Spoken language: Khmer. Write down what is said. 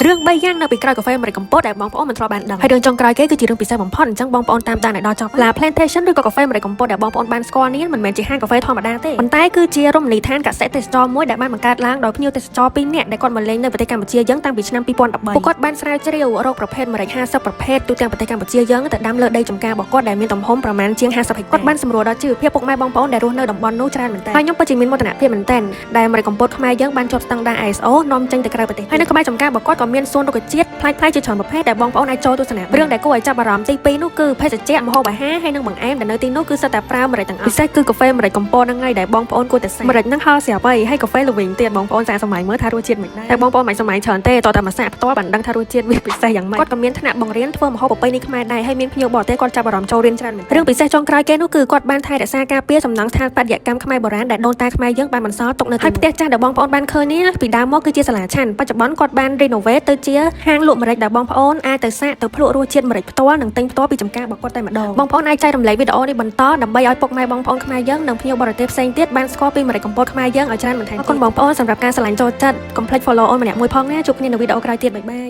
รื่องใบย่างនៅពីក្រោយកาហ្វេអាមេរិកកំពតដែលបងប្អូនមិនធ្លាប់បានដឹងហើយរឿងចុងក្រោយគេគឺជារឿងពិសេសបំផុតអញ្ចឹងបងប្អូនតាមដានឲ្យដល់ចប់ឡា plantation ឬក៏កាហ្វេអាមេរិកកំពតដែលបងប្អូនបានស្គាល់នេះមិនមែនជាហាងកាហ្វេធម្មតាទេប៉ុន្តែគឺជារមណីយដ្ឋានកសិទេសចរមួយដែលបានបង្កើតឡើងដោយភ្ញៀវទេសចរ2នាក់ដែលគាត់មកលេងនៅប្រទេសកម្ពុជាយើងតាំងពីឆ្នាំ2013ពួកគាត់បានស្រាវជ្រាវរកប្រភេទម្រេច50ប្រភេទទូទាំងប្រទេសកម្ពុជាយើងទៅដាំលើដីចម្ការរបស់គាត់ដែលមានទំហំប្រមាណជាង50ហិកតាគាត់បានសម្រួលដល់ជីវភាពពុកម៉ែបងប្អូនដែលរស់នៅតំបន់នោះច្រើនមែនតើហើយខ្ញុំពិតជាមានមោទនភាពមែនតើដែលអាមេរិកកំពតខ្មែរយើងបានជាប់ស្តង់ដារ ISO នាំចេញទៅក្រៅប្រទេសហើយនៅក្បែរចម្ការរបស់គាត់ក៏មានសួនរុក្ខជាតិផ្លែជាច្រើនប្រភេទដែលបងប្អូនអាចចូលទស្សនារឿងដែលគួរឲ្យចាប់អារម្មណ៍ទី2នោះគឺភេសជ្ជៈម្ហូបអាហារហើយនិងបង្អែមដែលនៅទីនោះគឺសិតតែប្រើម្រេចទាំងអស់ពិសេសគឺកាហ្វេម្រេចកំពតហ្នឹងហើយដែលបងប្អូនគួរតែសាកម្រេចហ្នឹងហល់ស្រាប់ហើយកាហ្វេល្វីងទៀតបងប្អូនសាកសម័យមើលថារសជាតិមិនដែរតែបងប្អូនមិនសម័យច្រើនទេតោះតែមកសាកផ្ទាល់បានដឹងថារសជាតិវាពិសេសយ៉ាងម៉េចគាត់ក៏មានថ្នាក់បង្រៀនធ្វើម្ហូបប្រពៃណីខ្មែរដែរហើយមានភ្ញៀវបរទេសគាត់ចាប់អារម្មណ៍ចូលរៀនច្រើនមែនរឿងពិសេសចុងក្រោយគេនោះគឺគាត់បានថែរក្សាការពារសំណង់ស្ថាបត្យកម្មខ្មែរបុរាណដែលដូនតាខ្មែរយើងបានបន្សល់ទុកនៅហើយផ្ទះចាស់ដែលបងប្អូនបានឃើញនេះពីដើមមកគឺជាសាលាឆាន់បច្ចុប្បន្នគាត់បាន renovate ទៅជាហាងលក់ម្រេចដែលបងប្អូនអាចទៅសាកទៅភ្លក់រសជាតិម្រេចផ្ទាល់និងទិញផ្ទាល់ពីចម្ការរបស់គាត់តែម្ដងបងប្អូនអាចចែករំលែកវីដេអូនេះបន្តដើម្បីឲ្យពុកម៉ែបងប្អូនខ្មែរយើងនិងភ្ញៀវបរទេសផ្សេងទៀតបានស្គាល់ពីម្រេចកំពតខ្មែរយើងឲ្យច្រើនបន្ថែមទៀតអរគុណបងប្អូនសម្រាប់ការឆ្លញ់ចូលចិត្តកុំភ្លេច follow អូនម្នាក់មួយផងណាជួបគ្នានៅវីដេអូក្រោយទៀតបាយបាយ